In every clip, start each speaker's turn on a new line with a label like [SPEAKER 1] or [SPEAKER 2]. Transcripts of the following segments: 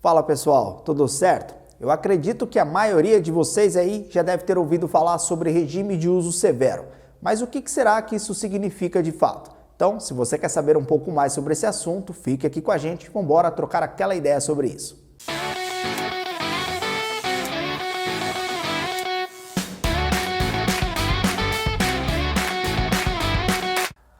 [SPEAKER 1] Fala pessoal, tudo certo? Eu acredito que a maioria de vocês aí já deve ter ouvido falar sobre regime de uso severo. Mas o que será que isso significa de fato? Então, se você quer saber um pouco mais sobre esse assunto, fique aqui com a gente e vamos embora trocar aquela ideia sobre isso.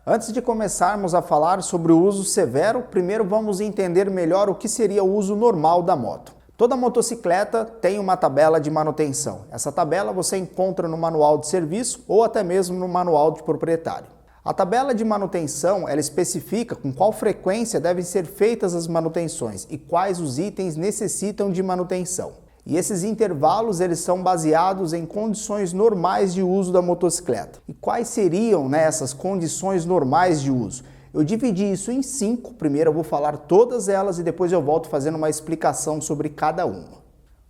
[SPEAKER 1] Antes de começarmos a falar sobre o uso severo, primeiro vamos entender melhor o que seria o uso normal da moto. Toda motocicleta tem uma tabela de manutenção. Essa tabela você encontra no manual de serviço ou até mesmo no manual de proprietário. A tabela de manutenção, ela especifica com qual frequência devem ser feitas as manutenções e quais os itens necessitam de manutenção. E esses intervalos eles são baseados em condições normais de uso da motocicleta. E quais seriam essas condições normais de uso? Eu dividi isso em 5, primeiro eu vou falar todas elas e depois eu volto fazendo uma explicação sobre cada uma.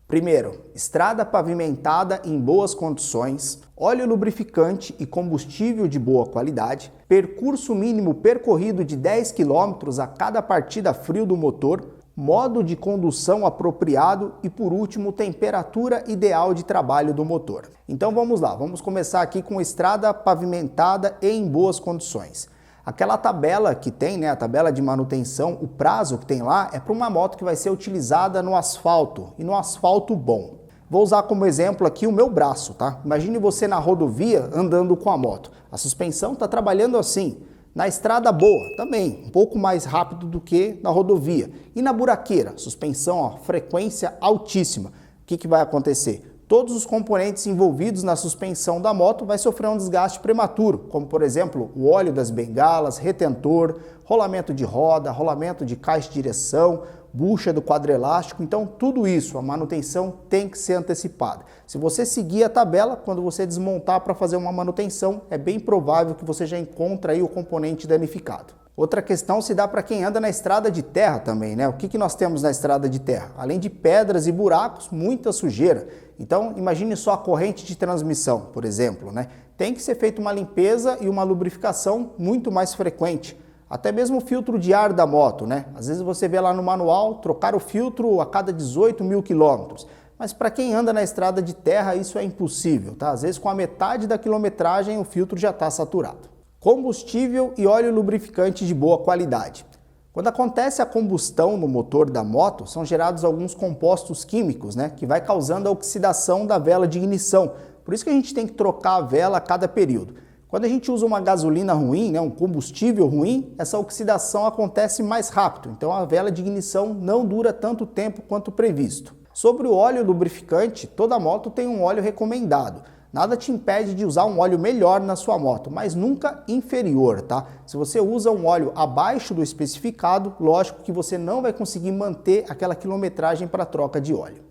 [SPEAKER 1] Primeiro, estrada pavimentada em boas condições, óleo lubrificante e combustível de boa qualidade, percurso mínimo percorrido de 10 km a cada partida frio do motor, modo de condução apropriado e, por último, temperatura ideal de trabalho do motor. Então vamos lá, vamos começar aqui com estrada pavimentada e em boas condições. Aquela tabela que tem, a tabela de manutenção, o prazo que tem lá é para uma moto que vai ser utilizada no asfalto e no asfalto bom. Vou usar como exemplo aqui o meu braço, tá? Imagine você na rodovia andando com a moto. A suspensão está trabalhando assim. Na estrada boa, também, um pouco mais rápido do que na rodovia. E na buraqueira, suspensão, frequência altíssima. O que vai acontecer? Todos os componentes envolvidos na suspensão da moto vai sofrer um desgaste prematuro, como por exemplo, o óleo das bengalas, retentor, rolamento de roda, rolamento de caixa de direção, bucha do quadrelástico. Então tudo isso, a manutenção tem que ser antecipada. Se você seguir a tabela, quando você desmontar para fazer uma manutenção, é bem provável que você já encontre aí o componente danificado. Outra questão se dá para quem anda na estrada de terra também, O que nós temos na estrada de terra? Além de pedras e buracos, muita sujeira. Então, imagine só a corrente de transmissão, por exemplo, Tem que ser feita uma limpeza e uma lubrificação muito mais frequente. Até mesmo o filtro de ar da moto, Às vezes você vê lá no manual trocar o filtro a cada 18 mil quilômetros. Mas para quem anda na estrada de terra, isso é impossível, tá? Às vezes com a metade da quilometragem o filtro já está saturado. Combustível e óleo lubrificante de boa qualidade. Quando acontece a combustão no motor da moto, são gerados alguns compostos químicos, que vai causando a oxidação da vela de ignição. Por isso que a gente tem que trocar a vela a cada período. Quando a gente usa uma gasolina ruim, um combustível ruim, essa oxidação acontece mais rápido. Então a vela de ignição não dura tanto tempo quanto previsto. Sobre o óleo lubrificante, toda moto tem um óleo recomendado. Nada te impede de usar um óleo melhor na sua moto, mas nunca inferior, tá? Se você usa um óleo abaixo do especificado, lógico que você não vai conseguir manter aquela quilometragem para troca de óleo.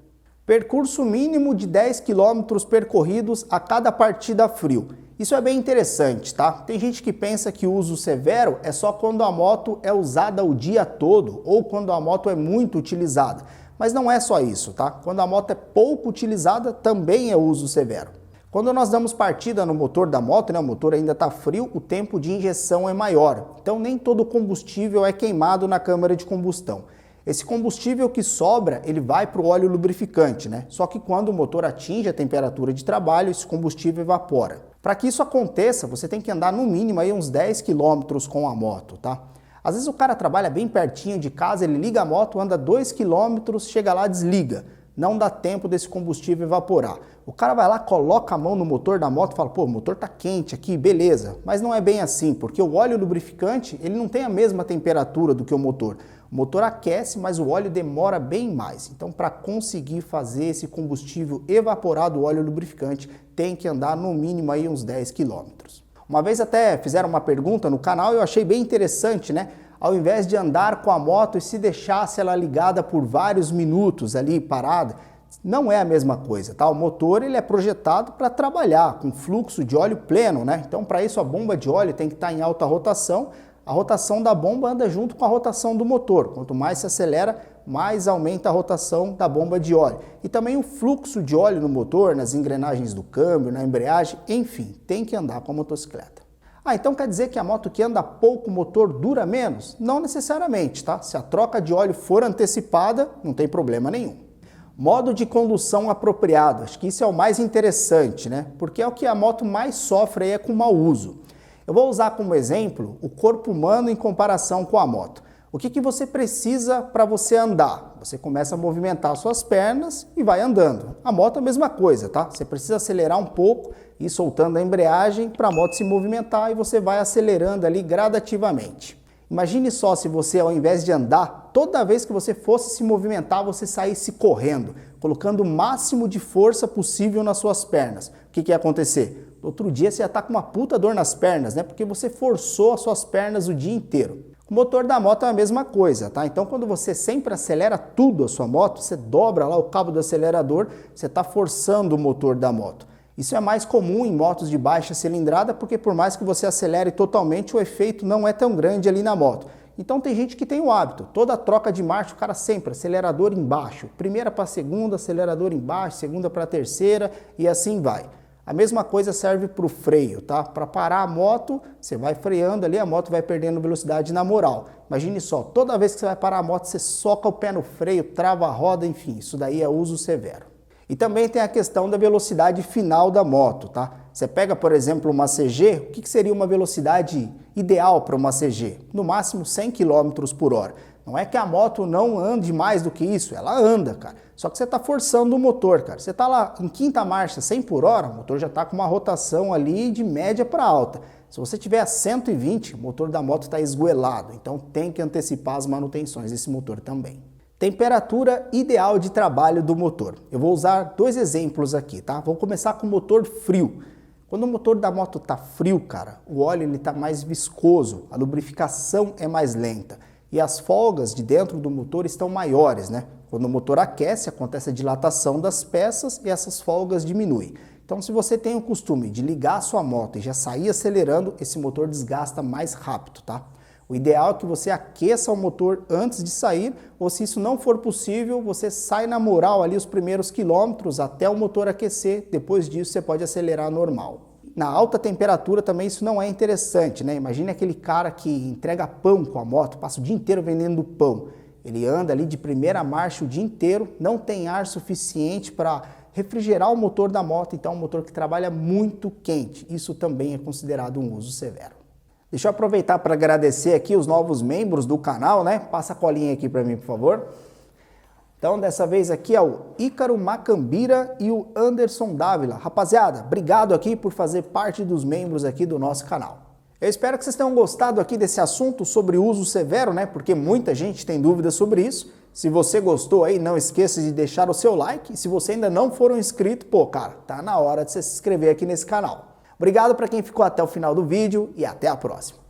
[SPEAKER 1] Percurso mínimo de 10 km percorridos a cada partida frio. Isso é bem interessante, tá? Tem gente que pensa que o uso severo é só quando a moto é usada o dia todo ou quando a moto é muito utilizada. Mas não é só isso, tá? Quando a moto é pouco utilizada, também é uso severo. Quando nós damos partida no motor da moto, o motor ainda está frio, o tempo de injeção é maior. Então nem todo combustível é queimado na câmara de combustão. Esse combustível que sobra, ele vai para o óleo lubrificante, Só que quando o motor atinge a temperatura de trabalho, esse combustível evapora. Para que isso aconteça, você tem que andar no mínimo aí uns 10 km com a moto, tá? Às vezes o cara trabalha bem pertinho de casa, ele liga a moto, anda 2 km, chega lá, desliga. Não dá tempo desse combustível evaporar. O cara vai lá, coloca a mão no motor da moto e fala, o motor tá quente aqui, beleza. Mas não é bem assim, porque o óleo lubrificante, ele não tem a mesma temperatura do que o motor. O motor aquece, mas o óleo demora bem mais. Então, para conseguir fazer esse combustível evaporar do óleo lubrificante, tem que andar no mínimo aí uns 10 km. Uma vez até fizeram uma pergunta no canal e eu achei bem interessante, Ao invés de andar com a moto e se deixasse ela ligada por vários minutos ali parada, não é a mesma coisa, tá? O motor ele é projetado para trabalhar com fluxo de óleo pleno, Então para isso a bomba de óleo tem que estar em alta rotação. A rotação da bomba anda junto com a rotação do motor. Quanto mais se acelera, mais aumenta a rotação da bomba de óleo. E também o fluxo de óleo no motor, nas engrenagens do câmbio, na embreagem, enfim, tem que andar com a motocicleta. Ah, então quer dizer que a moto que anda pouco, o motor dura menos? Não necessariamente, tá? Se a troca de óleo for antecipada, não tem problema nenhum. Modo de condução apropriado, acho que isso é o mais interessante, né? Porque é o que a moto mais sofre aí com mau uso. Eu vou usar como exemplo o corpo humano em comparação com a moto. O que você precisa para você andar? Você começa a movimentar suas pernas e vai andando. A moto é a mesma coisa, tá? Você precisa acelerar um pouco e ir soltando a embreagem para a moto se movimentar e você vai acelerando ali gradativamente. Imagine só se você, ao invés de andar, toda vez que você fosse se movimentar, você saísse correndo, colocando o máximo de força possível nas suas pernas. O que ia acontecer? Outro dia você ia estar com uma puta dor nas pernas, né? Porque você forçou as suas pernas o dia inteiro. O motor da moto é a mesma coisa, tá? Então quando você sempre acelera tudo a sua moto, você dobra lá o cabo do acelerador, você está forçando o motor da moto. Isso é mais comum em motos de baixa cilindrada, porque por mais que você acelere totalmente, o efeito não é tão grande ali na moto. Então tem gente que tem o hábito, toda troca de marcha o cara sempre, acelerador embaixo, primeira para segunda, acelerador embaixo, segunda para terceira e assim vai. A mesma coisa serve para o freio, tá? Para parar a moto, você vai freando ali, a moto vai perdendo velocidade na moral. Imagine só, toda vez que você vai parar a moto, você soca o pé no freio, trava a roda, enfim, isso daí é uso severo. E também tem a questão da velocidade final da moto, tá? Você pega, por exemplo, uma CG, o que seria uma velocidade ideal para uma CG? No máximo 100 km por hora. Não é que a moto não ande mais do que isso, ela anda, cara. Só que você está forçando o motor, cara. Você está lá em quinta marcha, 100 por hora, o motor já está com uma rotação ali de média para alta. Se você tiver a 120, o motor da moto está esgoelado, então tem que antecipar as manutenções desse motor também. Temperatura ideal de trabalho do motor. Eu vou usar dois exemplos aqui, tá? Vou começar com o motor frio. Quando o motor da moto está frio, cara, o óleo está mais viscoso, a lubrificação é mais lenta e as folgas de dentro do motor estão maiores, né? Quando o motor aquece, acontece a dilatação das peças e essas folgas diminuem. Então, se você tem o costume de ligar a sua moto e já sair acelerando, esse motor desgasta mais rápido, tá? O ideal é que você aqueça o motor antes de sair, ou se isso não for possível, você sai na moral ali os primeiros quilômetros até o motor aquecer, depois disso você pode acelerar normal. Na alta temperatura também isso não é interessante, né? Imagine aquele cara que entrega pão com a moto, passa o dia inteiro vendendo pão. Ele anda ali de primeira marcha o dia inteiro, não tem ar suficiente para refrigerar o motor da moto, então é um motor que trabalha muito quente. Isso também é considerado um uso severo. Deixa eu aproveitar para agradecer aqui os novos membros do canal, né? Passa a colinha aqui para mim, por favor. Então, dessa vez aqui é o Ícaro Macambira e o Anderson Dávila. Rapaziada, obrigado aqui por fazer parte dos membros aqui do nosso canal. Eu espero que vocês tenham gostado aqui desse assunto sobre uso severo, né? Porque muita gente tem dúvidas sobre isso. Se você gostou aí, não esqueça de deixar o seu like. E se você ainda não for um inscrito, pô, cara, tá na hora de você se inscrever aqui nesse canal. Obrigado para quem ficou até o final do vídeo e até a próxima.